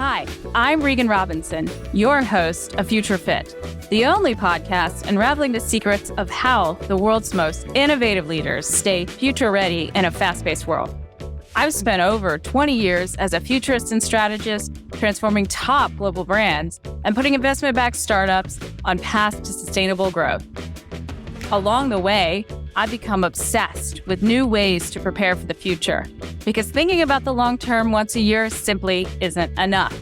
Hi, I'm Regan Robinson, your host of Future Fit, the only podcast unraveling the secrets of how the world's most innovative leaders stay future ready in a fast-paced world. I've spent over 20 years as a futurist and strategist, transforming top global brands and putting investment-backed startups on paths to sustainable growth. Along the way, I've become obsessed with new ways to prepare for the future, because thinking about the long term once a year simply isn't enough.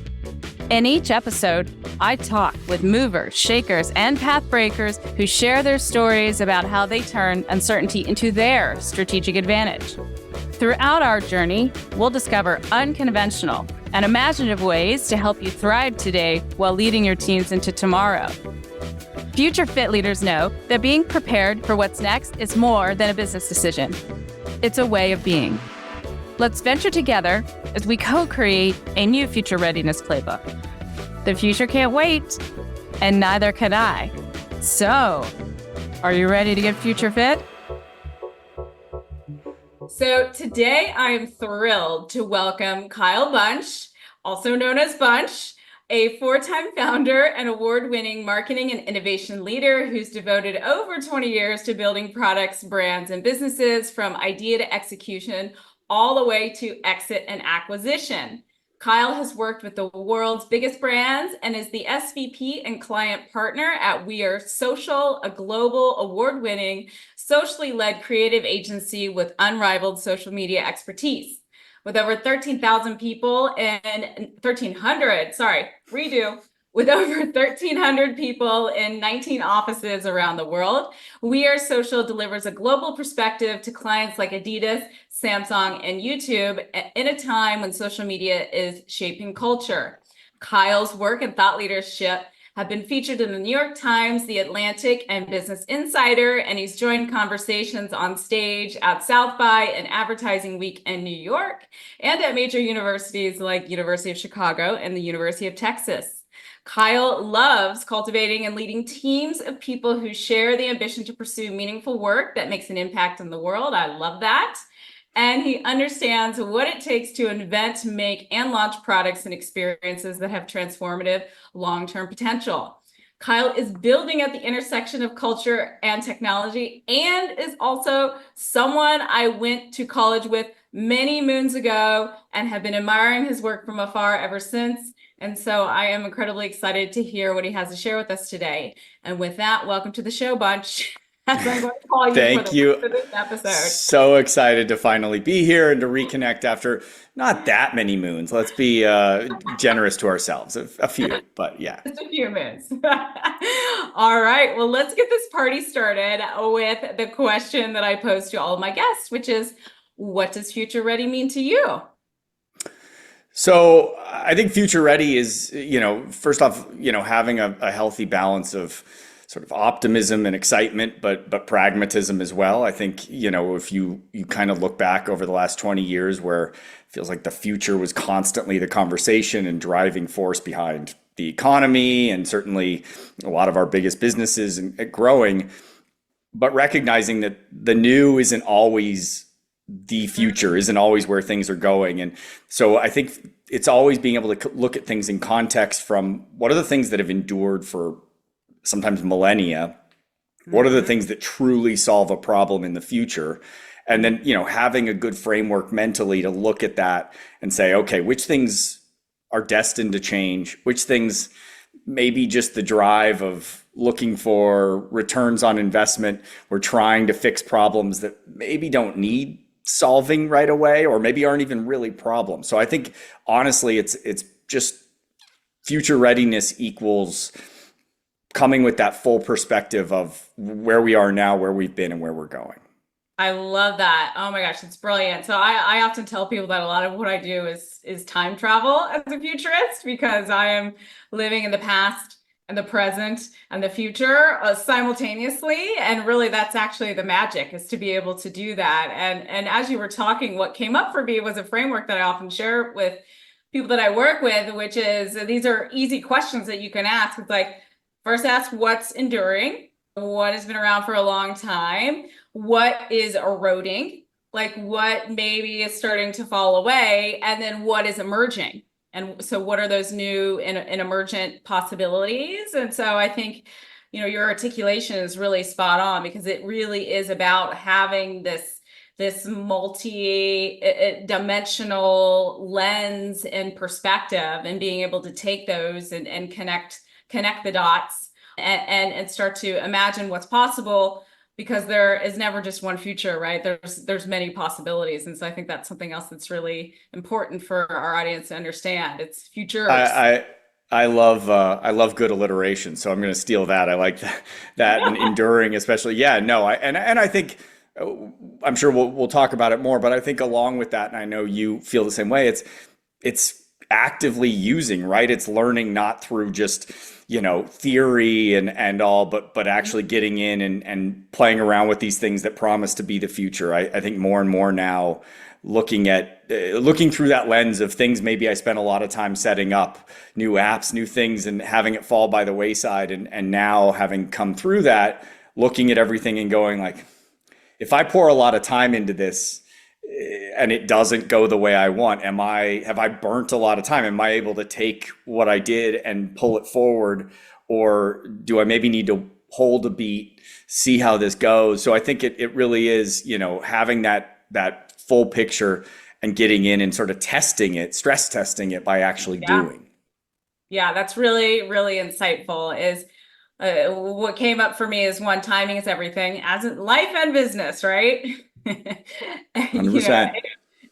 In each episode, I talk with movers, shakers, and path breakers who share their stories about how they turn uncertainty into their strategic advantage. Throughout our journey, we'll discover unconventional and imaginative ways to help you thrive today while leading your teams into tomorrow. Future Fit leaders know that being prepared for what's next is more than a business decision. It's a way of being. Let's venture together as we co-create a new future readiness playbook. The future can't wait, and neither can I. So, are you ready to get future fit? So today I am thrilled to welcome Kyle Bunch, also known as Bunch, a four-time founder and award-winning marketing and innovation leader who's devoted over 20 years to building products, brands, and businesses from idea to execution, all the way to exit and acquisition. Kyle has worked with the world's biggest brands and is the SVP and Client Partner at We Are Social, a global award-winning, socially led creative agency with unrivaled social media expertise. With over 13,000 people and with over 1,300 people in 19 offices around the world, We Are Social delivers a global perspective to clients like Adidas, Samsung, and YouTube in a time when social media is shaping culture. Kyle's work and thought leadership have been featured in the New York Times, The Atlantic, and Business Insider, and he's joined conversations on stage at South by and Advertising Week in New York, and at major universities like University of Chicago and the University of Texas. Kyle loves cultivating and leading teams of people who share the ambition to pursue meaningful work that makes an impact in the world. I love that. And he understands what it takes to invent, make, and launch products and experiences that have transformative long-term potential. Kyle is building at the intersection of culture and technology, and is also someone I went to college with many moons ago and have been admiring his work from afar ever since. And so I am incredibly excited to hear what he has to share with us today. And with that, welcome to the show, Bunch. As I'm going to call you Thank for the you. rest of this episode. So excited to finally be here and to reconnect after not that many moons. Let's be generous to ourselves. A few, but yeah. Just a few minutes. All right. Well, let's get this party started with the question that I pose to all of my guests, which is, what does future ready mean to you? So I think future ready is, first off, having a healthy balance of sort of optimism and excitement, but pragmatism as well. I think, if you kind of look back over the last 20 years where it feels like the future was constantly the conversation and driving force behind the economy and certainly a lot of our biggest businesses and growing, but recognizing that the new isn't always the future, isn't always where things are going. And so I think it's always being able to look at things in context from what are the things that have endured for sometimes millennia, what are the things that truly solve a problem in the future? And then, having a good framework mentally to look at that and say, okay, which things are destined to change? Which things maybe just the drive of looking for returns on investment? We're trying to fix problems that maybe don't need solving right away, or maybe aren't even really problems. So I think, honestly, it's just future readiness equals coming with that full perspective of where we are now, where we've been, and where we're going. I love that. Oh my gosh, it's brilliant. So I often tell people that a lot of what I do is time travel as a futurist, because I am living in the past and the present and the future simultaneously. And really, that's actually the magic, is to be able to do that. And as you were talking, what came up for me was a framework that I often share with people that I work with, which is, these are easy questions that you can ask. It's like, first ask what's enduring, what has been around for a long time, what is eroding, like what maybe is starting to fall away, and then what is emerging. And so what are those new and emergent possibilities? And so I think, your articulation is really spot on, because it really is about having this multi-dimensional lens and perspective, and being able to take those and connect the dots, and start to imagine what's possible, because there is never just one future, right? There's many possibilities. And so I think that's something else that's really important for our audience to understand. It's futures. I love good alliteration, so I'm going to steal that. I like that and enduring, especially. Yeah, no, I think I'm sure we'll talk about it more, but I think along with that, and I know you feel the same way. It's actively using, right? It's learning not through just theory and all, but actually getting in and playing around with these things that promise to be the future. I think more and more now, looking through that lens of things maybe I spent a lot of time setting up, new apps, new things, and having it fall by the wayside, and now having come through that, looking at everything and going like, if I pour a lot of time into this and it doesn't go the way I want, have I burnt a lot of time? Am I able to take what I did and pull it forward, or do I maybe need to hold a beat, see how this goes? So I think it really is, having that full picture and getting in and sort of testing it, stress testing it by actually doing. Yeah, that's really, really insightful. Is what came up for me is, one, timing is everything, as in life and business, right? 100%.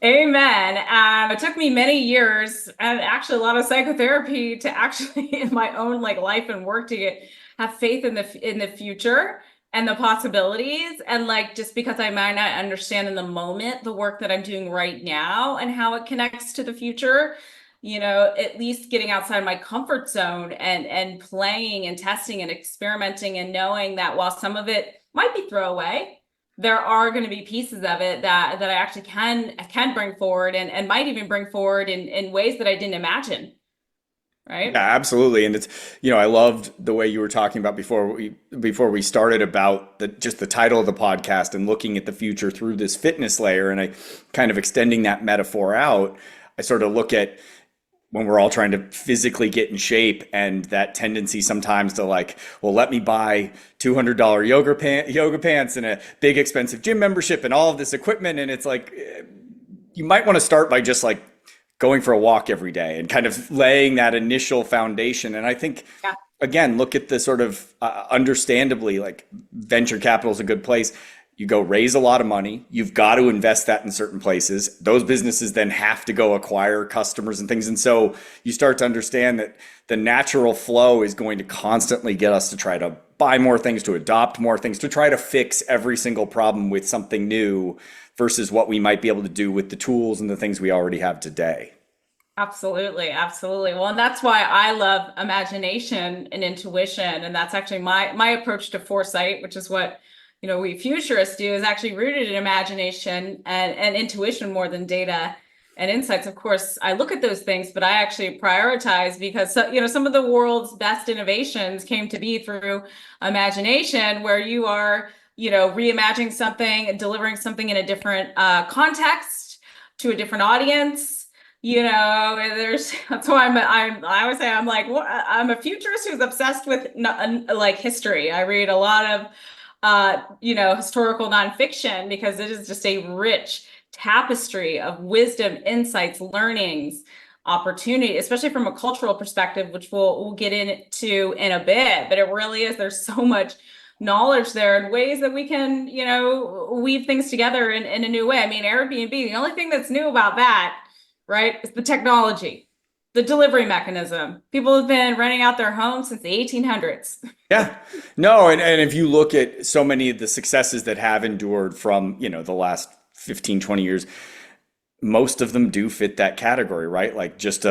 Amen. It took me many years, and actually a lot of psychotherapy, to actually in my own life and work, to have faith in the future and the possibilities. And just because I might not understand in the moment the work that I'm doing right now and how it connects to the future, at least getting outside my comfort zone and playing and testing and experimenting, and knowing that while some of it might be throwaway, there are going to be pieces of it that I actually can bring forward, and might even bring forward in ways that I didn't imagine. Right? Yeah, absolutely. And it's, I loved the way you were talking about before we started about just the title of the podcast, and looking at the future through this fitness layer, and I kind of extending that metaphor out. I sort of look at when we're all trying to physically get in shape, and that tendency sometimes to well, let me buy $200 yoga pants and a big expensive gym membership and all of this equipment. And it's you might want to start by just going for a walk every day and kind of laying that initial foundation. And I think, again, look at the sort of understandably, venture capital is a good place. You go raise a lot of money. You've got to invest that in certain places. Those businesses then have to go acquire customers and things. And so you start to understand that the natural flow is going to constantly get us to try to buy more things, to adopt more things, to try to fix every single problem with something new, versus what we might be able to do with the tools and the things we already have today. Absolutely. Absolutely. Well, and that's why I love imagination and intuition. And that's actually my approach to foresight, which is what we futurists do, is actually rooted in imagination and intuition more than data and insights. Of course, I look at those things, but I actually prioritize, because some of the world's best innovations came to be through imagination, where you are reimagining something, delivering something in a different context to a different audience. That's why I always say I'm I'm a futurist who's obsessed with history. I read a lot of historical nonfiction, because it is just a rich tapestry of wisdom, insights, learnings, opportunity, especially from a cultural perspective, which we'll get into in a bit. But it really is, there's so much knowledge there, and ways that we can, weave things together in a new way. I mean, Airbnb, the only thing that's new about that, right, is the technology, the delivery mechanism. People have been renting out their homes since the 1800s. Yeah, no. And if you look at so many of the successes that have endured from, the last 15, 20 years, most of them do fit that category, right? Just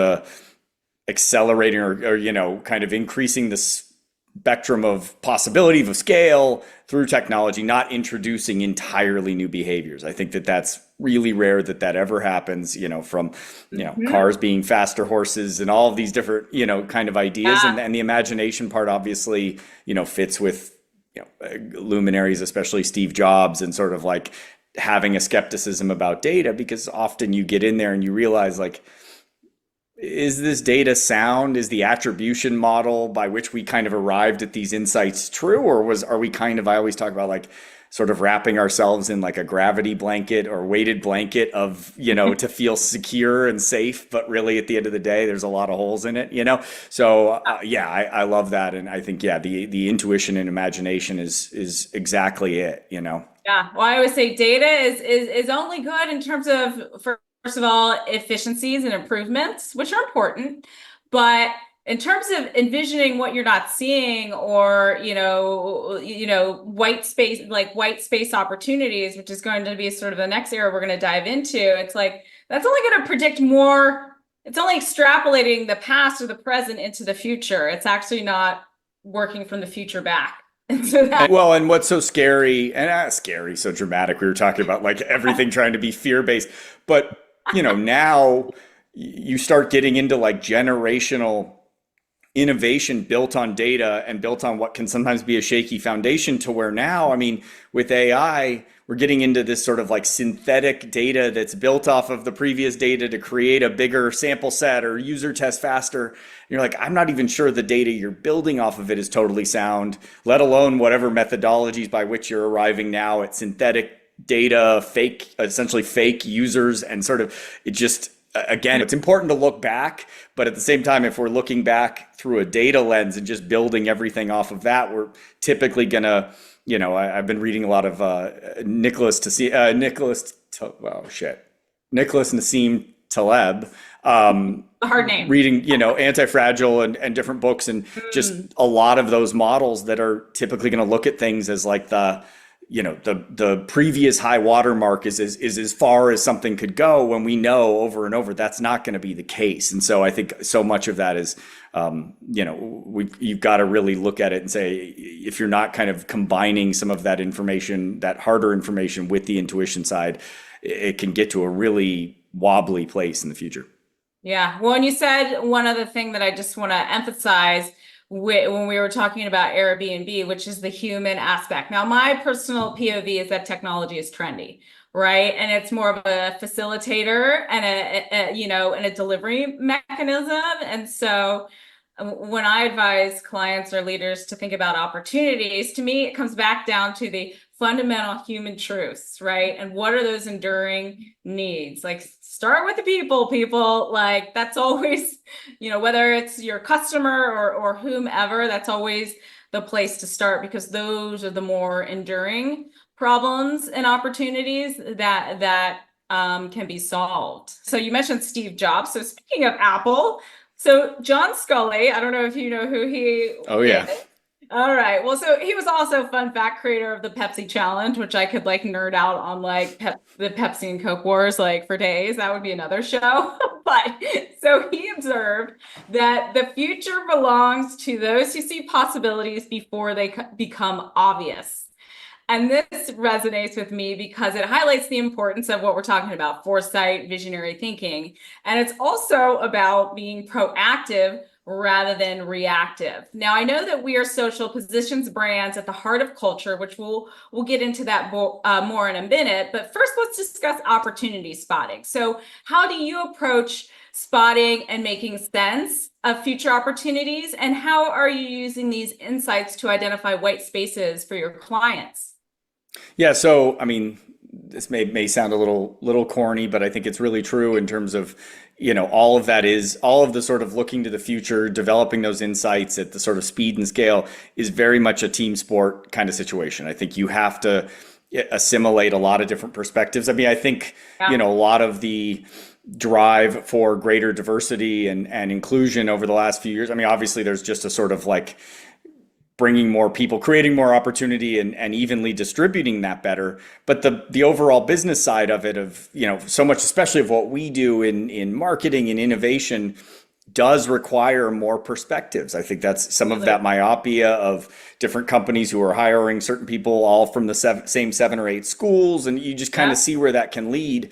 accelerating or kind of increasing the spectrum of possibility, of scale through technology, not introducing entirely new behaviors. I think that's really rare that ever happens, from, cars being faster horses and all of these different, kind of ideas. Yeah. And the imagination part obviously, fits with, luminaries, especially Steve Jobs, and sort of having a skepticism about data, because often you get in there and you realize is this data sound? Is the attribution model by which we kind of arrived at these insights true? Or are we kind of, I always talk about like sort of wrapping ourselves in like a gravity blanket or weighted blanket of, to feel secure and safe. But really at the end of the day, there's a lot of holes in it, So yeah, I love that. And I think, yeah, the intuition and imagination is exactly it. Yeah. Well, I always say data is only good in terms of, first of all, efficiencies and improvements, which are important. But in terms of envisioning what you're not seeing, or white space opportunities, which is going to be sort of the next area we're going to dive into, it's like that's only going to predict more. It's only extrapolating the past or the present into the future. It's actually not working from the future back. Well, and what's so scary, and scary, so dramatic, we were talking about like everything trying to be fear-based, but now you start getting into like generational innovation built on data and built on what can sometimes be a shaky foundation, to where now, I mean, with AI, we're getting into this sort of like synthetic data that's built off of the previous data to create a bigger sample set or user test faster. And you're like, I'm not even sure the data you're building off of it is totally sound, let alone whatever methodologies by which you're arriving now at synthetic data, essentially fake users, and sort of it just, again, it's important to look back, but at the same time, if we're looking back through a data lens and just building everything off of that, we're typically gonna, I've been reading a lot of Nicholas Nassim Taleb. A hard name. Reading, Anti-Fragile and different books, and just a lot of those models that are typically going to look at things as like the previous high watermark is as far as something could go, when we know over and over that's not going to be the case. And so I think so much of that is, you've got to really look at it and say, if you're not kind of combining some of that information, that harder information, with the intuition side, it can get to a really wobbly place in the future. Yeah. Well, and you said one other thing that I just want to emphasize when we were talking about Airbnb, which is the human aspect. Now, my personal POV is that technology is trendy, right? And it's more of a facilitator and a delivery mechanism. And so when I advise clients or leaders to think about opportunities, to me, it comes back down to the fundamental human truths, right? And what are those enduring needs? Like, start with the people, like that's always, whether it's your customer or whomever, that's always the place to start, because those are the more enduring problems and opportunities that can be solved. So you mentioned Steve Jobs. So speaking of Apple, so John Sculley, I don't know if you know who he Oh, yeah. is. All right. Well, so he was also, fun fact, creator of the Pepsi Challenge, which I could like nerd out on, like the Pepsi and Coke wars, like for days. That would be another show. But so he observed that the future belongs to those who see possibilities before they become obvious. And this resonates with me because it highlights the importance of what we're talking about: foresight, visionary thinking. And it's also about being proactive rather than reactive. Now, I know that we are social positions brands at the heart of culture, which we'll get into that more in a minute. But first, let's discuss opportunity spotting. So how do you approach spotting and making sense of future opportunities? And how are you using these insights to identify white spaces for your clients? Yeah, so I mean, this may sound a little corny, but I think it's really true in terms of, all of the sort of looking to the future, developing those insights at the sort of speed and scale is very much a team sport kind of situation. I think you have to assimilate a lot of different perspectives. I mean, I think, a lot of the drive for greater diversity and inclusion over the last few years, I mean, obviously there's just a sort of like bringing more people, creating more opportunity, and evenly distributing that better. But the overall business side of it, of so much, especially of what we do in marketing and innovation, does require more perspectives. I think that's some of that myopia of different companies who are hiring certain people all from the same 7 or 8 schools, and you just kind of see where that can lead.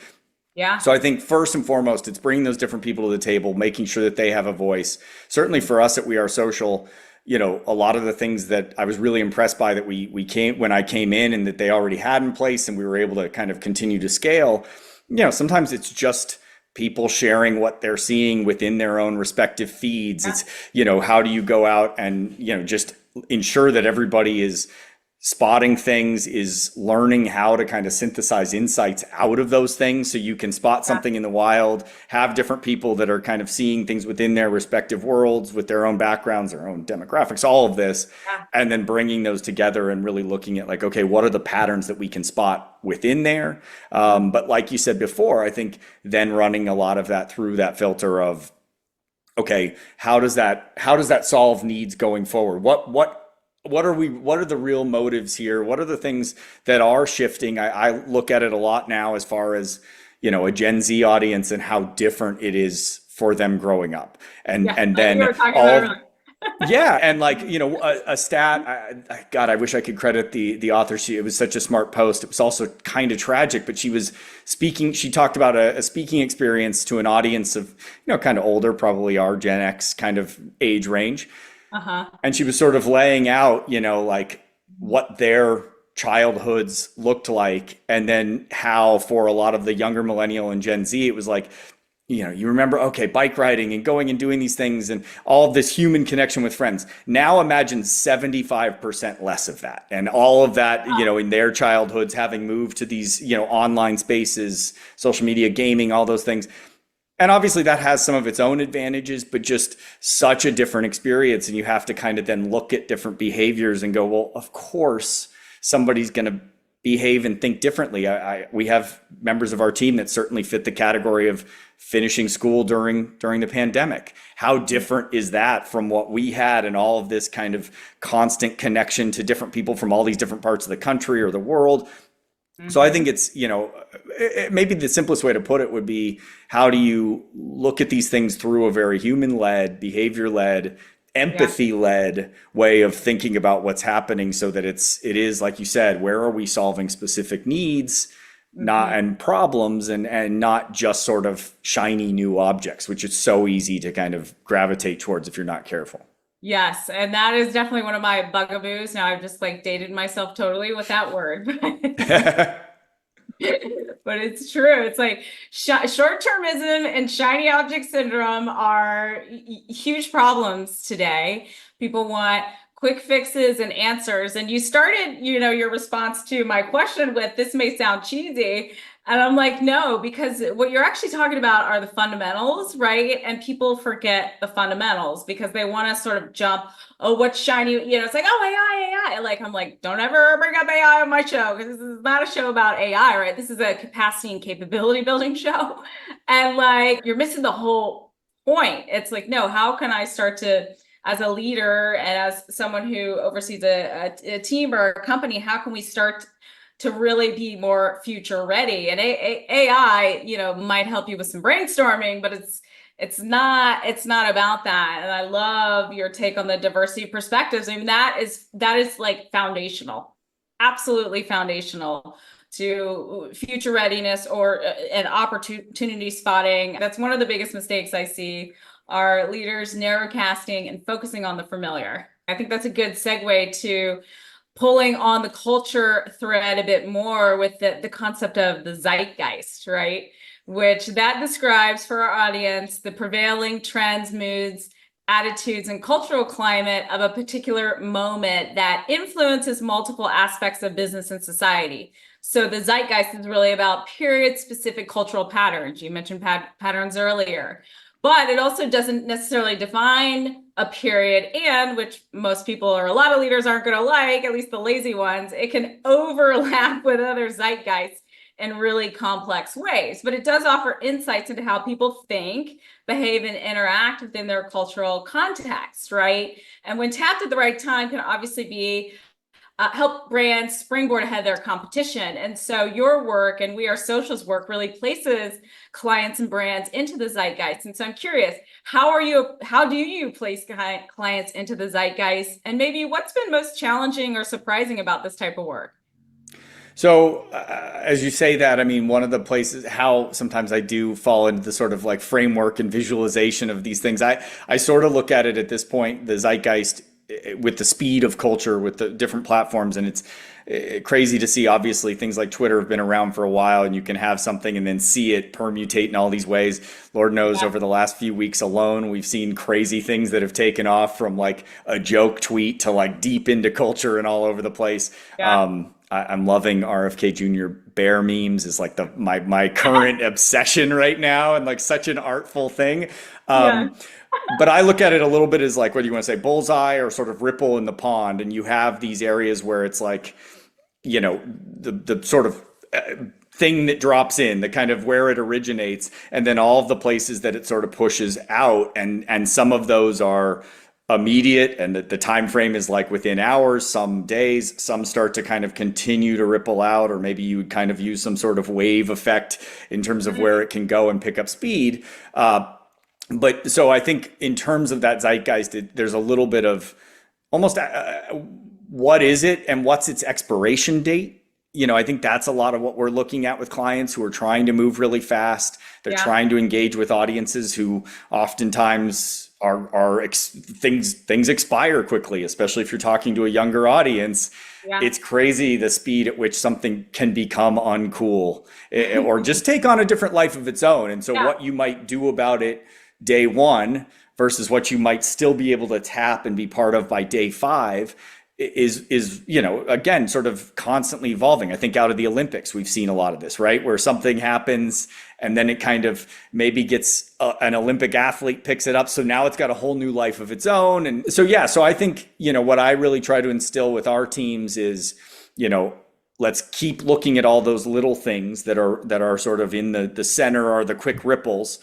Yeah. So I think first and foremost, it's bringing those different people to the table, making sure that they have a voice. Certainly for us at We Are Social, a lot of the things that I was really impressed by that when I came in, and that they already had in place and we were able to kind of continue to scale, sometimes it's just people sharing what they're seeing within their own respective feeds. It's, how do you go out and, just ensure that everybody is spotting things, is learning how to kind of synthesize insights out of those things, so you can spot something in the wild, have different people that are kind of seeing things within their respective worlds with their own backgrounds, their own demographics, all of this, and then bringing those together and really looking at like, okay, what are the patterns that we can spot within there? But like you said before, I think then running a lot of that through that filter of, okay, how does that solve needs going forward? What are the real motives here? What are the things that are shifting? I look at it a lot now as far as, a Gen Z audience and how different it is for them growing up. And then and like, a stat, God, I wish I could credit the author. It was such a smart post. It was also kind of tragic, but she talked about a speaking experience to an audience of, kind of older, probably our Gen X kind of age range. And she was sort of laying out, like what their childhoods looked like. And then how for a lot of the younger millennial and Gen Z, it was like, you remember, okay, bike riding and going and doing these things and all of this human connection with friends. Now imagine 75% less of that. And all of that, in their childhoods, having moved to these, online spaces, social media, gaming, all those things. And obviously that has some of its own advantages, but just such a different experience. And you have to kind of then look at different behaviors and go, well, of course, somebody's going to behave and think differently. We have members of our team that certainly fit the category of finishing school during the pandemic. How different is that from what we had and all of this kind of constant connection to different people from all these different parts of the country or the world? So I think it's, maybe the simplest way to put it would be, how do you look at these things through a very human-led, behavior-led, empathy-led way of thinking about what's happening, so that it is, like you said, where are we solving specific needs, and problems, and not just sort of shiny new objects, which is so easy to kind of gravitate towards if you're not careful. Yes, and that is definitely one of my bugaboos. Now I've just dated myself totally with that word. But it's true. It's like short-termism and shiny object syndrome are huge problems today. People want quick fixes and answers. And you started, your response to my question with, this may sound cheesy. And I'm like, no, because what you're actually talking about are the fundamentals, right? And people forget the fundamentals because they want to sort of jump, oh, what's shiny? It's like, oh, AI. I'm like, don't ever bring up AI on my show, because this is not a show about AI, right? This is a capacity and capability building show. And you're missing the whole point. It's like, no, how can I start to, as a leader and as someone who oversees a team or a company, how can we start to really be more future ready? And AI, might help you with some brainstorming, but it's not about that. And I love your take on the diversity perspectives. I mean, that is foundational, absolutely foundational to future readiness or an opportunity spotting. That's one of the biggest mistakes I see, are leaders narrowcasting and focusing on the familiar. I think that's a good segue to pulling on the culture thread a bit more with the concept of the zeitgeist, right? Which that describes for our audience the prevailing trends, moods, attitudes, and cultural climate of a particular moment that influences multiple aspects of business and society. So the zeitgeist is really about period-specific cultural patterns. You mentioned patterns earlier. But it also doesn't necessarily define a period, and which most people or a lot of leaders aren't going to like, at least the lazy ones. It can overlap with other zeitgeists in really complex ways, but it does offer insights into how people think, behave, and interact within their cultural context, right? And when tapped at the right time, can obviously be help brands springboard ahead of their competition. And so your work and We Are Social's work really places clients and brands into the zeitgeist. And so I'm curious, how do you place clients into the zeitgeist? And maybe what's been most challenging or surprising about this type of work? So as you say that, I mean, one of the places how sometimes I do fall into the sort of framework and visualization of these things, I sort of look at it at this point, the zeitgeist with the speed of culture, with the different platforms. And it's crazy to see. Obviously, things like Twitter have been around for a while, and you can have something and then see it permutate in all these ways. Lord knows over the last few weeks alone, we've seen crazy things that have taken off, from like a joke tweet to like deep into culture and all over the place. I'm loving RFK Jr. bear memes is like my current obsession right now, and like such an artful thing. But I look at it a little bit as like, what do you want to say, bullseye or sort of ripple in the pond. And you have these areas where it's like, you know, the sort of thing that drops in, the kind of where it originates, and then all of the places that it sort of pushes out. And some of those are immediate, and the time frame is like within hours, some days. Some start to kind of continue to ripple out, or maybe you would kind of use some sort of wave effect in terms of where it can go and pick up speed. But so I think in terms of that zeitgeist, there's a little bit of almost what is it and what's its expiration date? You know, I think that's a lot of what we're looking at with clients who are trying to move really fast. They're trying to engage with audiences who oftentimes things expire quickly, especially if you're talking to a younger audience. It's crazy the speed at which something can become uncool or just take on a different life of its own. And so what you might do about it day one versus what you might still be able to tap and be part of by day 5 is, you know, again, sort of constantly evolving. I think out of the Olympics, we've seen a lot of this, right? Where something happens and then it kind of maybe gets an Olympic athlete picks it up. So now it's got a whole new life of its own. And so, so I think, you know, what I really try to instill with our teams is, you know, let's keep looking at all those little things that are sort of in the center, or the quick ripples,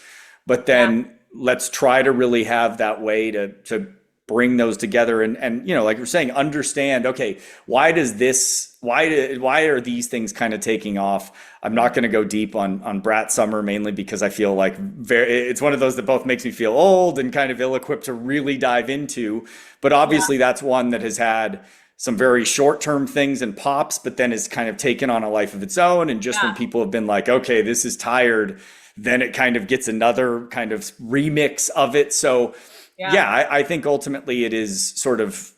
but then let's try to really have that way to bring those together and you know, like you're saying, understand, okay, why are these things kind of taking off? I'm not going to go deep on Brat Summer, mainly because I feel like it's one of those that both makes me feel old and kind of ill-equipped to really dive into. But obviously that's one that has had some very short-term things and pops, but then has kind of taken on a life of its own. And just when people have been like, okay, this is tired, then it kind of gets another kind of remix of it. So I think ultimately it is sort of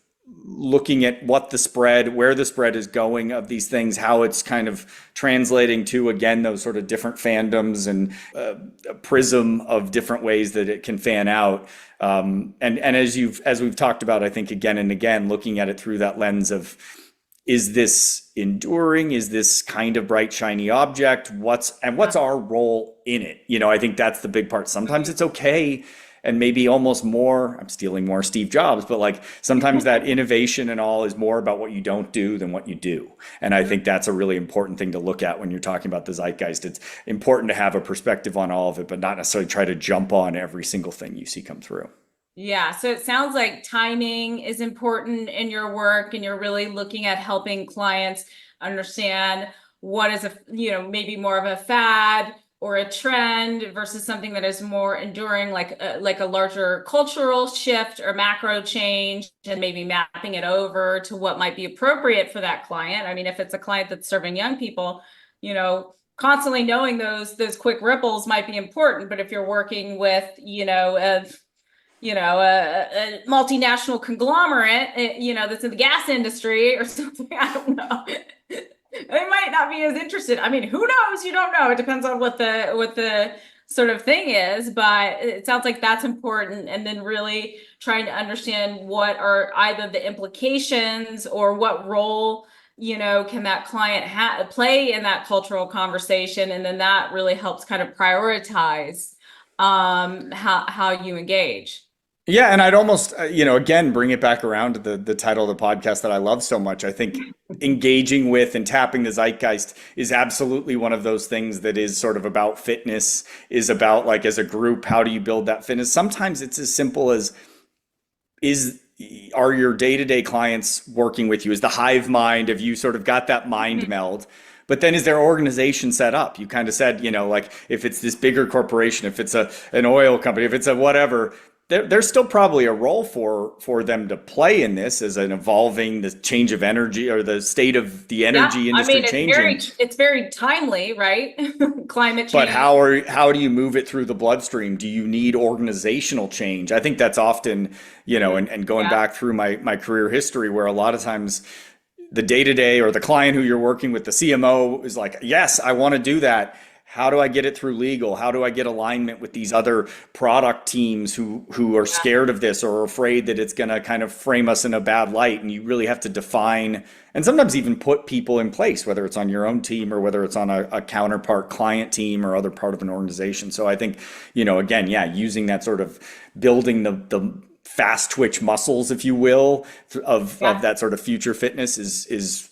looking at what the spread, where the spread is going of these things, how it's kind of translating to, again, those sort of different fandoms and a prism of different ways that it can fan out. And as we've talked about, I think again and again, looking at it through that lens of, is this enduring? Is this kind of bright, shiny object? What's our role in it? You know, I think that's the big part. Sometimes it's okay, and maybe almost more, I'm stealing more Steve Jobs, but like sometimes that innovation and all is more about what you don't do than what you do. And I think that's a really important thing to look at when you're talking about the zeitgeist. It's important to have a perspective on all of it, but not necessarily try to jump on every single thing you see come through. Yeah, so it sounds like timing is important in your work, and you're really looking at helping clients understand what is maybe more of a fad or a trend versus something that is more enduring, like a larger cultural shift or macro change, and maybe mapping it over to what might be appropriate for that client. I mean, if it's a client that's serving young people, you know, constantly knowing those quick ripples might be important. But if you're working with, a multinational conglomerate, that's in the gas industry or something, I don't know. They might not be as interested. I mean, who knows? You don't know. It depends on what the sort of thing is, but it sounds like that's important. And then really trying to understand what are either the implications or what role, can that client play in that cultural conversation. And then that really helps kind of prioritize how you engage. Yeah, and I'd almost, again, bring it back around to the title of the podcast that I love so much. I think engaging with and tapping the zeitgeist is absolutely one of those things that is sort of about fitness, is about, like, as a group, how do you build that fitness? Sometimes it's as simple as, are your day-to-day clients working with you? Is the hive mind, have you sort of got that mind meld? But then is their organization set up? You kind of said, like if it's this bigger corporation, if it's an oil company, if it's a whatever, there's still probably a role for them to play in this as an evolving the change of energy or the state of the Yeah, energy I industry mean, changing. it's very timely, right? Climate But change. how do you move it through the bloodstream? Do you need organizational change? I think that's often, and going Yeah. back through my career history where a lot of times the day-to-day or the client who you're working with, the CMO is like, yes, I want to do that. How do I get it through legal? How do I get alignment with these other product teams who are scared of this or are afraid that it's going to kind of frame us in a bad light? And you really have to define and sometimes even put people in place, whether it's on your own team or whether it's on a counterpart client team or other part of an organization. So I think, again, yeah, using that sort of building the fast twitch muscles, if you will, of that sort of future fitness is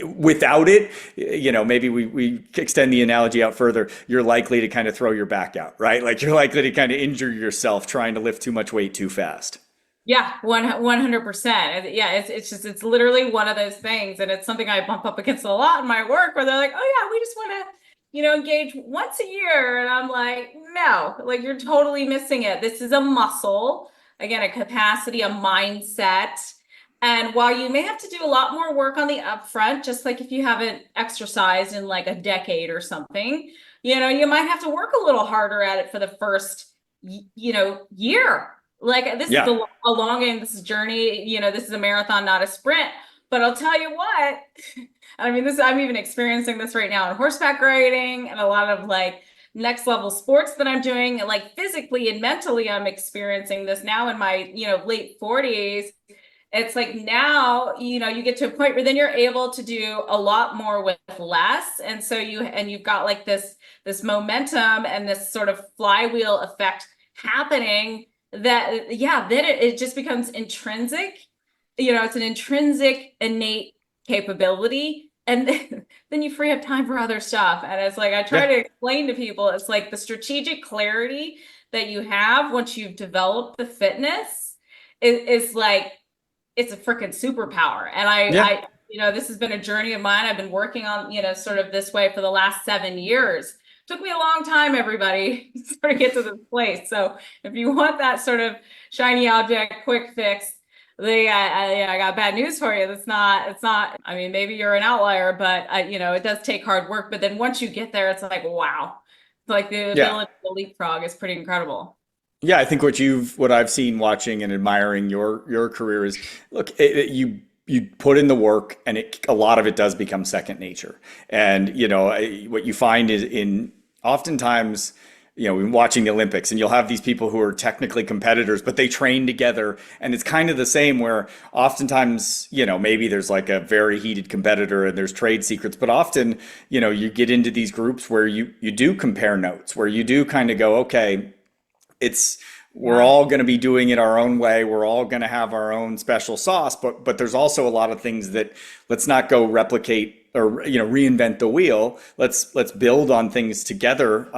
without it, maybe we extend the analogy out further, you're likely to kind of throw your back out, right? Like you're likely to kind of injure yourself trying to lift too much weight too fast. Yeah, 100%. Yeah, it's literally one of those things. And it's something I bump up against a lot in my work where they're like, oh yeah, we just want to, engage once a year. And I'm like, no, like you're totally missing it. This is a muscle, again, a capacity, a mindset. And while you may have to do a lot more work on the upfront, just like if you haven't exercised in like a decade or something, you might have to work a little harder at it for the first, year. Like this is Yeah. a long game, this is a journey, this is a marathon, not a sprint. But I'll tell you what, I mean, I'm even experiencing this right now in horseback riding and a lot of like next level sports that I'm doing, like physically and mentally, I'm experiencing this now in my, late 40s. It's like now, you get to a point where then you're able to do a lot more with less. And so you've got like this momentum and this sort of flywheel effect happening that, then it just becomes intrinsic. It's an intrinsic innate capability. And then you free up time for other stuff. And it's like, I try to explain to people, it's like the strategic clarity that you have once you've developed the fitness is like, it's a freaking superpower. And I, this has been a journey of mine. I've been working on, sort of this way for the last 7 years. Took me a long time, everybody, to sort of get to this place. So if you want that sort of shiny object, quick fix, I got bad news for you. It's not, I mean, maybe you're an outlier, but it does take hard work. But then once you get there, it's like, wow. It's like the ability to leapfrog is pretty incredible. Yeah, I think what I've seen watching and admiring your career is, look, you put in the work and a lot of it does become second nature. And what you find is in oftentimes, watching the Olympics, and you'll have these people who are technically competitors, but they train together, and it's kind of the same where oftentimes, maybe there's like a very heated competitor and there's trade secrets, but often, you get into these groups where you do compare notes, where you do kind of go, okay, we're all going to be doing it our own way. We're all going to have our own special sauce, but there's also a lot of things that let's not go replicate or reinvent the wheel. Let's build on things together,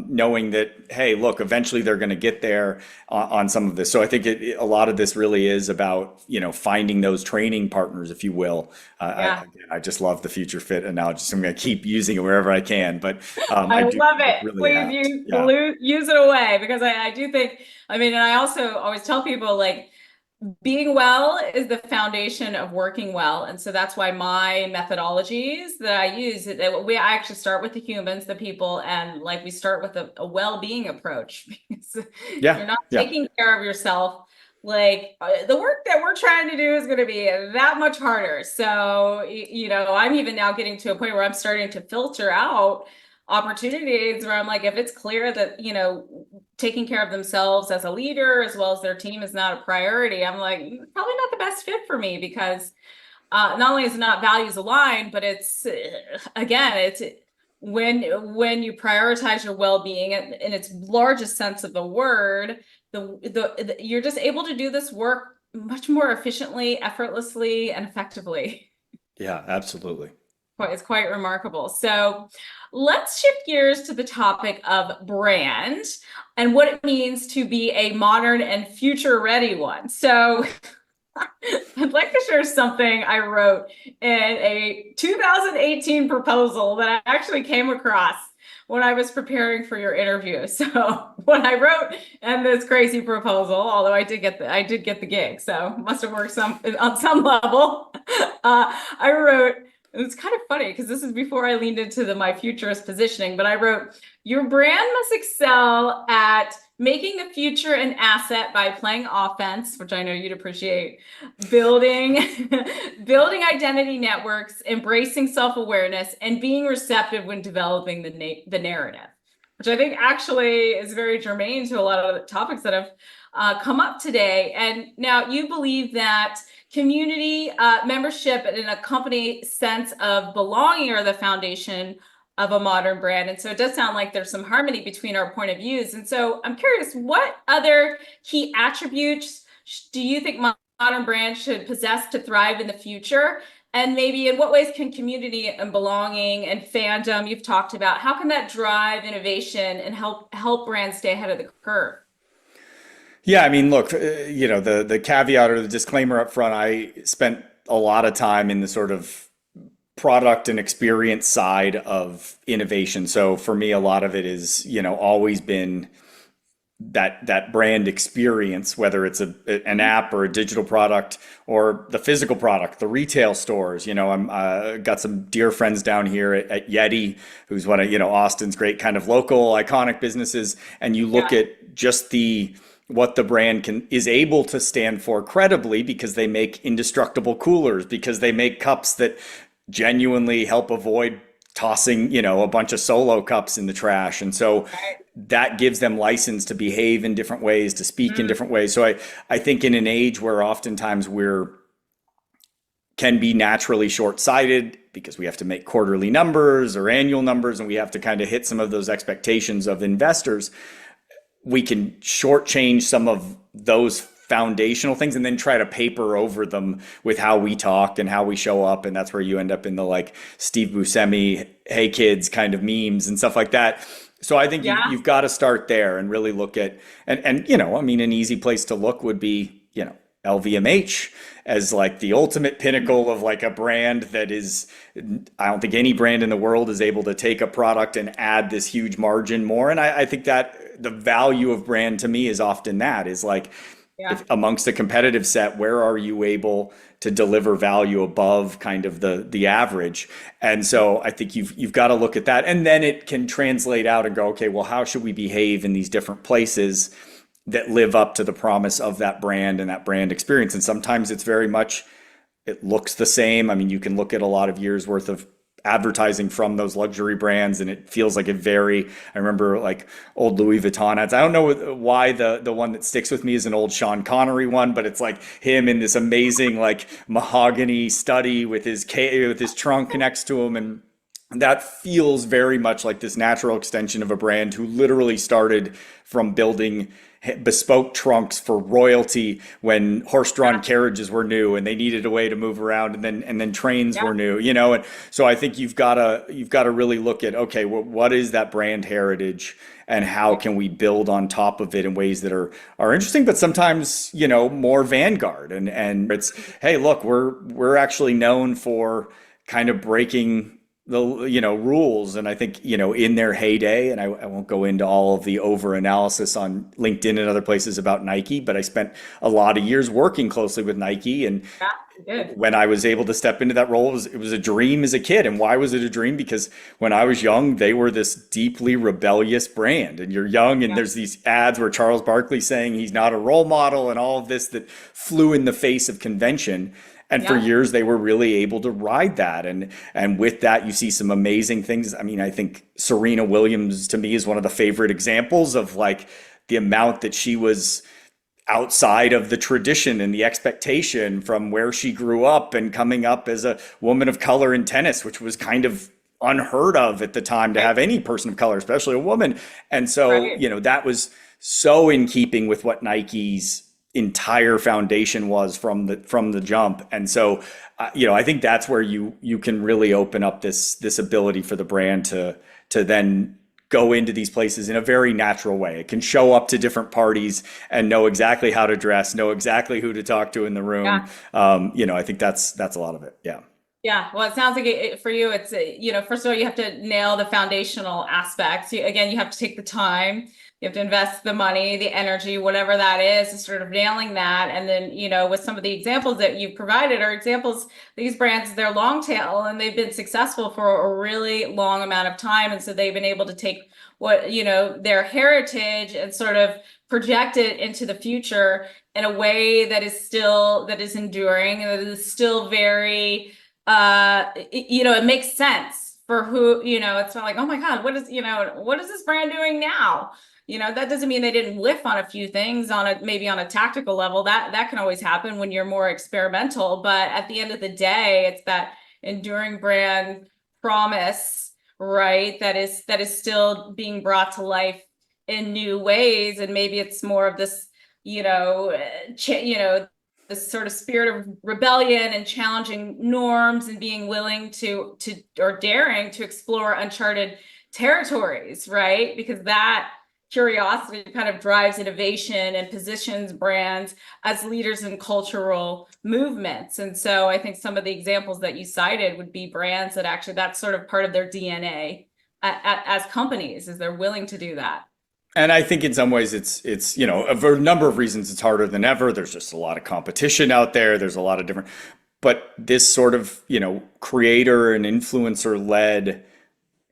knowing that, hey, look, eventually they're going to get there on some of this. So I think a lot of this really is about finding those training partners, if you will. I just love the future fit analogy. So I'm going to keep using it wherever I can. But I love it. Really Please use it away, because I do think. I mean, and I also always tell people, like, being well is the foundation of working well. And so that's why my methodologies that I use, I actually start with the humans, the people, and like we start with a well-being approach. Because you're not taking care of yourself, like the work that we're trying to do is going to be that much harder. So, I'm even now getting to a point where I'm starting to filter out opportunities where I'm like, if it's clear that, taking care of themselves as a leader as well as their team is not a priority, I'm like, probably not the best fit for me, because not only is it not values aligned, but it's again, it's when you prioritize your well-being in its largest sense of the word, you're just able to do this work much more efficiently, effortlessly, and effectively. Yeah, absolutely. It's quite remarkable. So let's shift gears to the topic of brand and what it means to be a modern and future ready one. So I'd like to share something I wrote in a 2018 proposal that I actually came across when I was preparing for your interview. So when I wrote and this crazy proposal, although I did get the gig, so must have worked on some level. I wrote, it's kind of funny because this is before I leaned into my futurist positioning, but I wrote, your brand must excel at making the future an asset by playing offense, which I know you'd appreciate, building identity networks, embracing self-awareness, and being receptive when developing the narrative, which I think actually is very germane to a lot of the topics that have come up today. And now you believe that community membership and a company sense of belonging are the foundation of a modern brand. And so it does sound like there's some harmony between our point of views. And so I'm curious, what other key attributes do you think modern brands should possess to thrive in the future? And maybe in what ways can community and belonging and fandom you've talked about, how can that drive innovation and help brands stay ahead of the curve? Yeah, I mean, look, the caveat or the disclaimer up front, I spent a lot of time in the sort of product and experience side of innovation. So for me, a lot of it is, always been that brand experience, whether it's an app or a digital product or the physical product, the retail stores. I'm got some dear friends down here at Yeti, who's one of Austin's great kind of local iconic businesses, and you look at just what the brand is able to stand for credibly, because they make indestructible coolers, because they make cups that genuinely help avoid tossing, a bunch of Solo cups in the trash. And so that gives them license to behave in different ways, to speak in different ways. So I think in an age where oftentimes can be naturally short-sighted because we have to make quarterly numbers or annual numbers, and we have to kind of hit some of those expectations of investors, we can shortchange some of those foundational things and then try to paper over them with how we talk and how we show up. And that's where you end up in the like Steve Buscemi, hey kids kind of memes and stuff like that. So I think you've got to start there and really look at, and an easy place to look would be, LVMH as like the ultimate pinnacle of like a brand that is, I don't think any brand in the world is able to take a product and add this huge margin more. And I think that the value of brand to me is often that is like, if amongst the competitive set, where are you able to deliver value above kind of the average? And so I think you've got to look at that, and then it can translate out and go, okay, well, how should we behave in these different places that live up to the promise of that brand and that brand experience? And sometimes it's very much, it looks the same. I mean, you can look at a lot of years worth of advertising from those luxury brands, and it feels like I remember like old Louis Vuitton ads. I don't know why the one that sticks with me is an old Sean Connery one, but it's like him in this amazing like mahogany study with his trunk next to him, and that feels very much like this natural extension of a brand who literally started from building bespoke trunks for royalty when horse-drawn carriages were new and they needed a way to move around, and then trains were new, and so I think you've got to really look at, okay, well, what is that brand heritage and how can we build on top of it in ways that are interesting, but sometimes more vanguard, and it's, hey, look, we're actually known for kind of breaking the rules. And I think in their heyday, and I won't go into all of the over analysis on LinkedIn and other places about Nike, but I spent a lot of years working closely with Nike, and when I was able to step into that role, it was a dream as a kid. And why was it a dream? Because when I was young, they were this deeply rebellious brand, and you're young, and there's these ads where Charles Barkley's saying he's not a role model and all of this that flew in the face of convention. And for years, they were really able to ride that. And with that, you see some amazing things. I mean, I think Serena Williams, to me, is one of the favorite examples of like the amount that she was outside of the tradition and the expectation from where she grew up and coming up as a woman of color in tennis, which was kind of unheard of at the time to have any person of color, especially a woman. And so, that was so in keeping with what Nike's entire foundation was from the jump. And so I think that's where you can really open up this ability for the brand to then go into these places in a very natural way. It can show up to different parties and know exactly how to dress, know exactly who to talk to in the room. I think that's a lot of it. Yeah, well, it sounds like for you, it's, first of all, you have to nail the foundational aspects. Again, you have to take the time, you have to invest the money, the energy, whatever that is sort of nailing that. And then, with some of the examples that you provided are examples, these brands, they're long tail and they've been successful for a really long amount of time. And so they've been able to take what, their heritage and sort of project it into the future in a way that is enduring and that is still very it makes sense for who, it's not like, oh my God, what is this brand doing now? That doesn't mean they didn't whiff on a few things maybe on a tactical level. That can always happen when you're more experimental. But at the end of the day, it's that enduring brand promise, right? That is still being brought to life in new ways. And maybe it's more of this, this sort of spirit of rebellion and challenging norms and being willing to or daring to explore uncharted territories, right? Because that curiosity kind of drives innovation and positions brands as leaders in cultural movements. And so I think some of the examples that you cited would be brands that actually that's sort of part of their DNA as companies, is they're willing to do that. And I think in some ways it's for a number of reasons it's harder than ever. There's just a lot of competition out there. There's a lot of different, but this sort of, creator and influencer led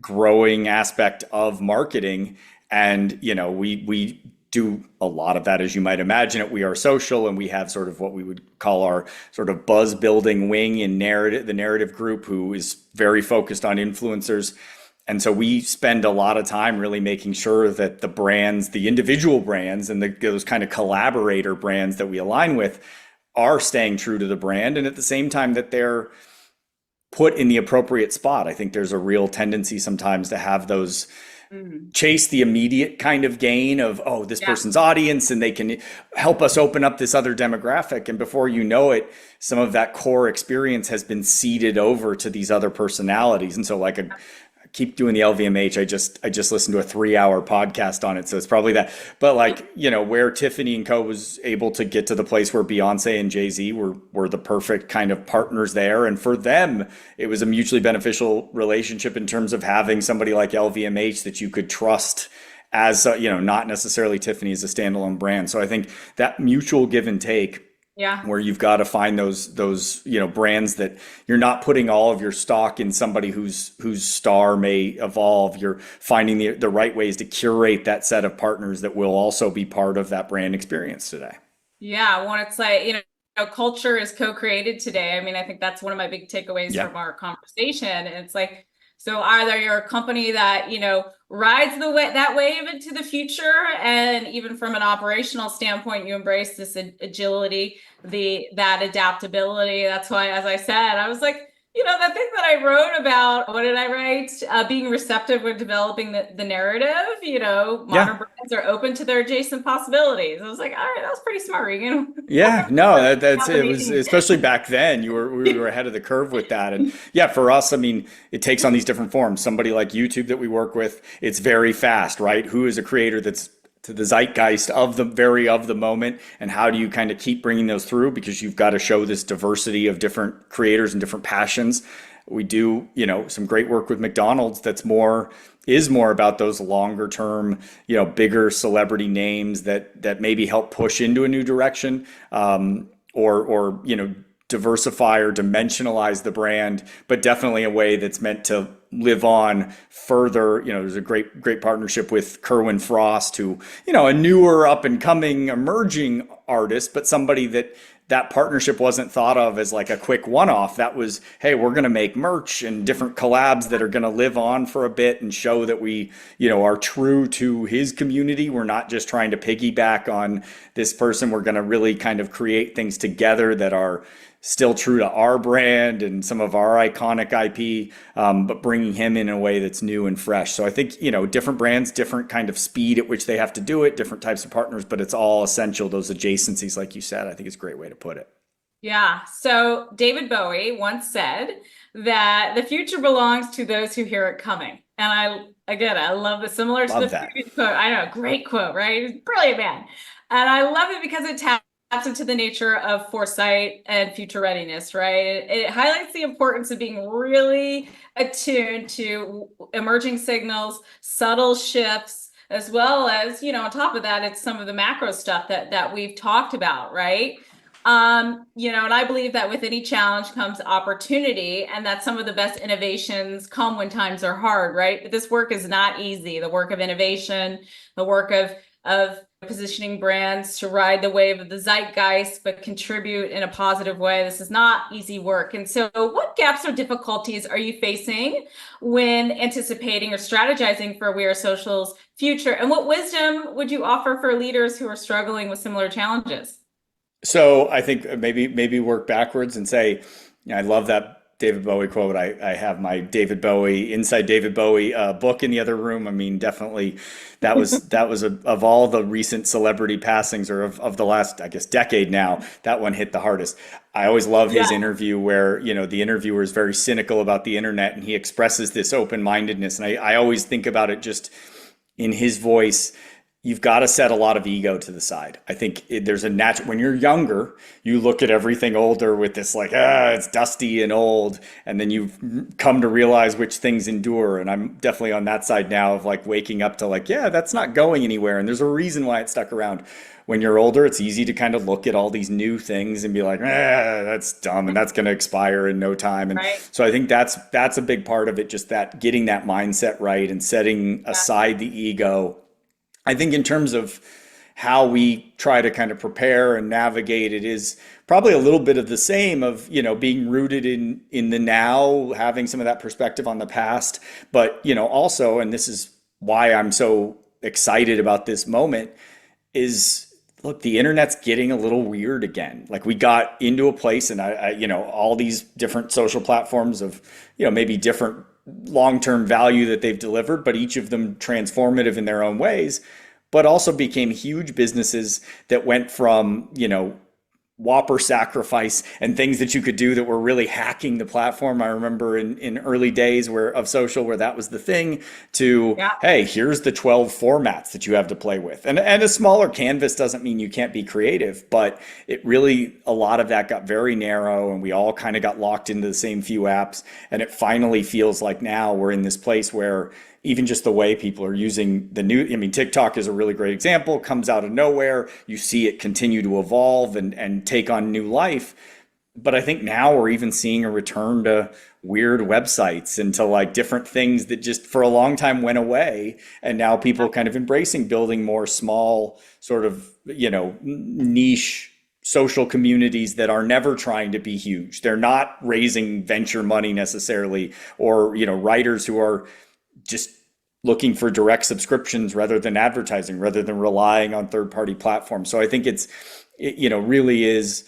growing aspect of marketing. And, we do a lot of that, as you might imagine it. We are social, and we have sort of what we would call our sort of buzz building wing in the narrative group, who is very focused on influencers. And so we spend a lot of time really making sure that the brands, the individual brands, and those kind of collaborator brands that we align with are staying true to the brand. And at the same time that they're put in the appropriate spot. I think there's a real tendency sometimes to have those chase the immediate kind of gain of, oh, this person's audience and they can help us open up this other demographic. And before you know it, some of that core experience has been seeded over to these other personalities. And so like keep doing the LVMH. I just listened to a 3-hour podcast on it. So it's probably that. But like, where Tiffany and Co was able to get to the place where Beyonce and Jay-Z were the perfect kind of partners there. And for them, it was a mutually beneficial relationship in terms of having somebody like LVMH that you could trust as, not necessarily Tiffany as a standalone brand. So I think that mutual give and take, where you've got to find those brands that you're not putting all of your stock in somebody whose star may evolve. You're finding the right ways to curate that set of partners that will also be part of that brand experience today. Yeah, well, it's like, culture is co-created today. I mean, I think that's one of my big takeaways from our conversation. And it's like, so either you're a company that, rides that wave into the future, and even from an operational standpoint, you embrace this agility, that adaptability. That's why, as I said, I was like, the thing that I wrote about, what did I write? Being receptive when developing the narrative, modern brands are open to their adjacent possibilities. I was like, all right, that was pretty smart, Regan. Yeah, no, that's it. Was especially back then, we were ahead of the curve with that. And yeah, for us, I mean, it takes on these different forms. Somebody like YouTube that we work with, it's very fast, right? Who is a creator that's to the zeitgeist of the moment, and how do you kind of keep bringing those through, because you've got to show this diversity of different creators and different passions. We do, some great work with McDonald's that's more about those longer term, bigger celebrity names that maybe help push into a new direction, or diversify or dimensionalize the brand, but definitely a way that's meant to live on further. There's a great partnership with Kerwin Frost, who, a newer up and coming emerging artist, but somebody that partnership wasn't thought of as like a quick one-off. That was, hey, we're going to make merch and different collabs that are going to live on for a bit and show that we, are true to his community. We're not just trying to piggyback on this person. We're going to really kind of create things together that are still true to our brand and some of our iconic IP, but bringing him in a way that's new and fresh. So I think, different brands, different kind of speed at which they have to do it, different types of partners, but it's all essential. Those adjacencies, like you said, I think is a great way to put it. Yeah. So David Bowie once said that the future belongs to those who hear it coming. And I love it. Similar to the previous quote. I know, great quote, right? He's a brilliant man. And I love it because it taps into the nature of foresight and future readiness, right? It highlights the importance of being really attuned to emerging signals, subtle shifts, as well as, on top of that, it's some of the macro stuff that we've talked about, right? And I believe that with any challenge comes opportunity, and that some of the best innovations come when times are hard, right? But this work is not easy. The work of innovation, the work of positioning brands to ride the wave of the zeitgeist, but contribute in a positive way. This is not easy work. And so what gaps or difficulties are you facing when anticipating or strategizing for We Are Social's future? And what wisdom would you offer for leaders who are struggling with similar challenges? So I think maybe work backwards and say, I love that David Bowie quote. I have my David Bowie Inside David Bowie book in the other room. I mean, definitely that was of all the recent celebrity passings, or of the last, I guess, decade now, that one hit the hardest. I always love his interview where, the interviewer is very cynical about the internet and he expresses this open-mindedness. And I always think about it just in his voice. You've got to set a lot of ego to the side. I think there's a natural, when you're younger, you look at everything older with this like, it's dusty and old. And then you come to realize which things endure. And I'm definitely on that side now of like waking up to like, that's not going anywhere. And there's a reason why it stuck around. When you're older, it's easy to kind of look at all these new things and be like, that's dumb and that's going to expire in no time. And so I think that's a big part of it, just that getting that mindset right and setting aside the ego. I think in terms of how we try to kind of prepare and navigate, it is probably a little bit of the same of, being rooted in the now, having some of that perspective on the past, but, also, and this is why I'm so excited about this moment, is look, the internet's getting a little weird again. Like we got into a place and all these different social platforms of, maybe different long-term value that they've delivered, but each of them transformative in their own ways, but also became huge businesses that went from, Whopper sacrifice and things that you could do that were really hacking the platform. I remember in early days of social where that was the thing, to, hey, here's the 12 formats that you have to play with. And a smaller canvas doesn't mean you can't be creative, but it really, a lot of that got very narrow and we all kind of got locked into the same few apps. And it finally feels like now we're in this place where even just the way people are using TikTok is a really great example, comes out of nowhere. You see it continue to evolve and take on new life. But I think now we're even seeing a return to weird websites and to like different things that just for a long time went away. And now people kind of embracing building more small sort of, niche social communities that are never trying to be huge. They're not raising venture money necessarily, or, writers who are just looking for direct subscriptions rather than advertising, rather than relying on third-party platforms. So I think it really is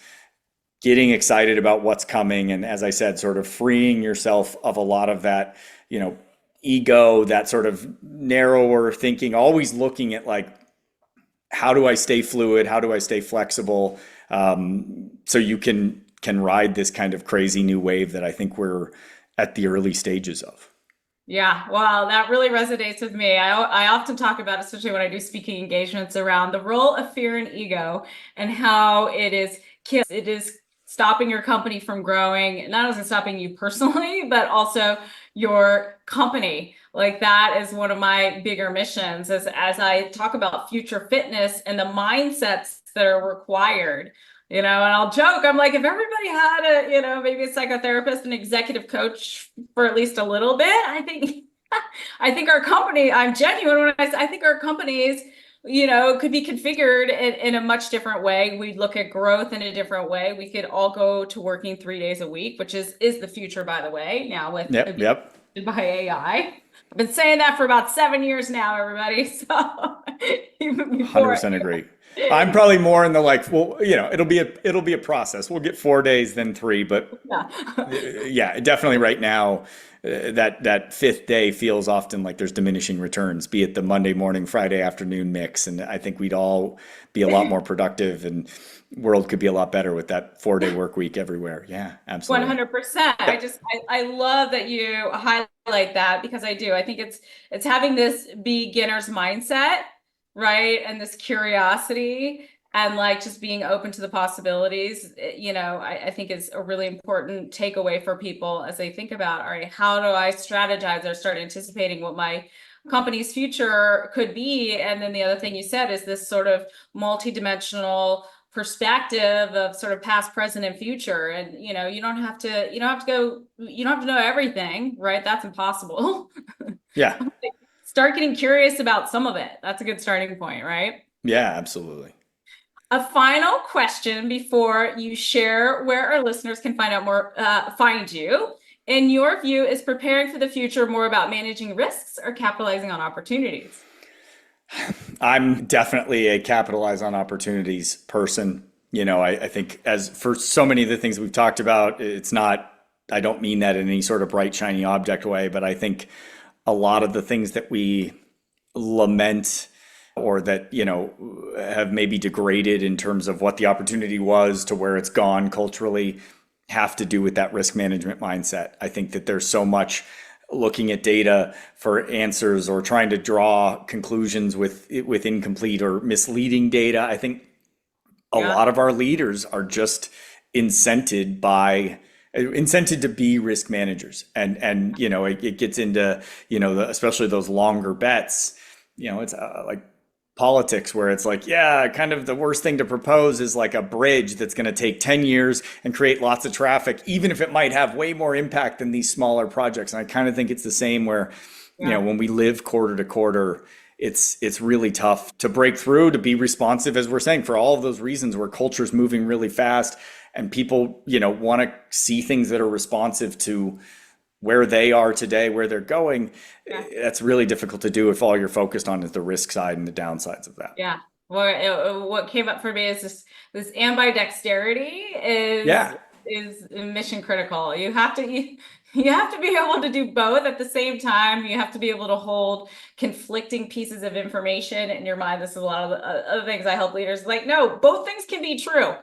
getting excited about what's coming. And as I said, sort of freeing yourself of a lot of that, ego, that sort of narrower thinking, always looking at like, how do I stay fluid? How do I stay flexible? So you can ride this kind of crazy new wave that I think we're at the early stages of. Yeah, well, that really resonates with me. I often talk about, especially when I do speaking engagements, around the role of fear and ego and how it is stopping your company from growing, not only stopping you personally, but also your company. Like that is one of my bigger missions as I talk about future fitness and the mindsets that are required. And I'll joke, I'm like, if everybody had maybe a psychotherapist and executive coach for at least a little bit, I think our company, I'm genuine when I think our companies, could be configured in a much different way. We'd look at growth in a different way. We could all go to working 3 days a week, which is the future, by the way, now with by AI. I've been saying that for about 7 years now, everybody. So even before 100% agree. I'm probably more in the like, well, it'll be a process. We'll get 4 days, then 3, but definitely right now, that fifth day feels often like there's diminishing returns, be it the Monday morning, Friday afternoon mix. And I think we'd all be a lot more productive and world could be a lot better with that 4-day work week everywhere. Yeah, absolutely. 100%. I love that you highlight that, because I do. I think it's having this beginner's mindset, right? And this curiosity and like just being open to the possibilities, I think is a really important takeaway for people as they think about, all right, how do I strategize or start anticipating what my company's future could be? And then the other thing you said is this sort of multidimensional perspective of sort of past, present, and future. And you don't have to know everything, right? That's impossible. Yeah. Start getting curious about some of it. That's a good starting point, right? Yeah, absolutely. A final question before you share where our listeners can find out more, find you. In your view, is preparing for the future more about managing risks or capitalizing on opportunities? I'm definitely a capitalize on opportunities person. I think as for so many of the things we've talked about, I don't mean that in any sort of bright, shiny object way, but I think a lot of the things that we lament or that, have maybe degraded in terms of what the opportunity was to where it's gone culturally have to do with that risk management mindset. I think that there's so much looking at data for answers or trying to draw conclusions with incomplete or misleading data. I think a lot of our leaders are just incented to be risk managers. And it gets into, especially those longer bets, it's like politics where it's like, kind of the worst thing to propose is like a bridge that's going to take 10 years and create lots of traffic, even if it might have way more impact than these smaller projects. And I kind of think it's the same where, when we live quarter to quarter, it's really tough to break through, to be responsive, as we're saying, for all of those reasons where culture's moving really fast and people, want to see things that are responsive to where they are today, where they're going. That's really difficult to do if all you're focused on is the risk side and the downsides of that. Yeah. Well, what came up for me is this ambidexterity is mission critical. You have to be able to do both at the same time. You have to be able to hold conflicting pieces of information in your mind. This is a lot of the other things I help leaders like, no, both things can be true.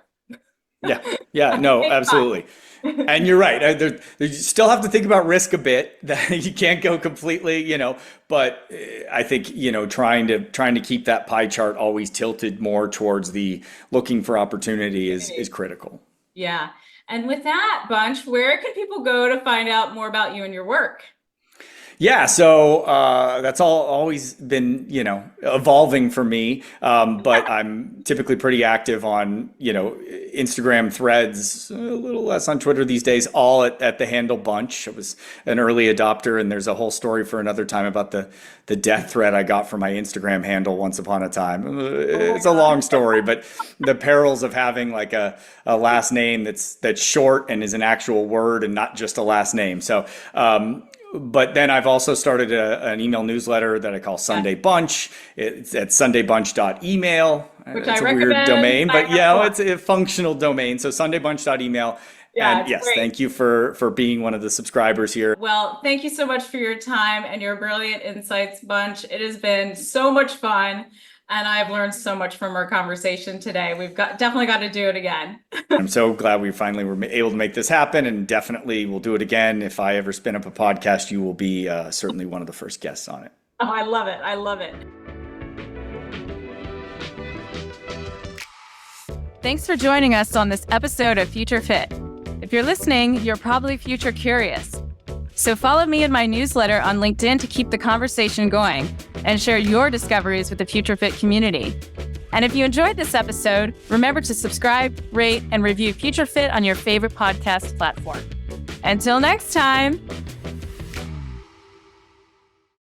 Yeah, no, absolutely. And you're right. You still have to think about risk a bit. That you can't go completely, but I think, trying to keep that pie chart always tilted more towards the looking for opportunity is critical. Yeah. And with that, Bunch, where can people go to find out more about you and your work? Yeah, so that's always been, evolving for me. But I'm typically pretty active on, Instagram, Threads, a little less on Twitter these days, all at the handle Bunch. I was an early adopter, and there's a whole story for another time about the death threat I got from my Instagram handle once upon a time. It's a long story, but the perils of having like a last name that's short and is an actual word and not just a last name. So, but then I've also started an email newsletter that I call Sunday Bunch. It's at sundaybunch.email. Which it's I a weird domain, but it's it's a functional domain. So sundaybunch.email. Yeah, and yes, great. Thank you for being one of the subscribers here. Well, thank you so much for your time and your brilliant insights, Bunch. It has been so much fun. And I've learned so much from our conversation today. We've definitely got to do it again. I'm so glad we finally were able to make this happen, and definitely we'll do it again. If I ever spin up a podcast, you will be certainly one of the first guests on it. Oh, I love it. I love it. Thanks for joining us on this episode of Future Fit. If you're listening, you're probably future curious. So follow me in my newsletter on LinkedIn to keep the conversation going and share your discoveries with the Future Fit community. And if you enjoyed this episode, remember to subscribe, rate, and review Future Fit on your favorite podcast platform. Until next time.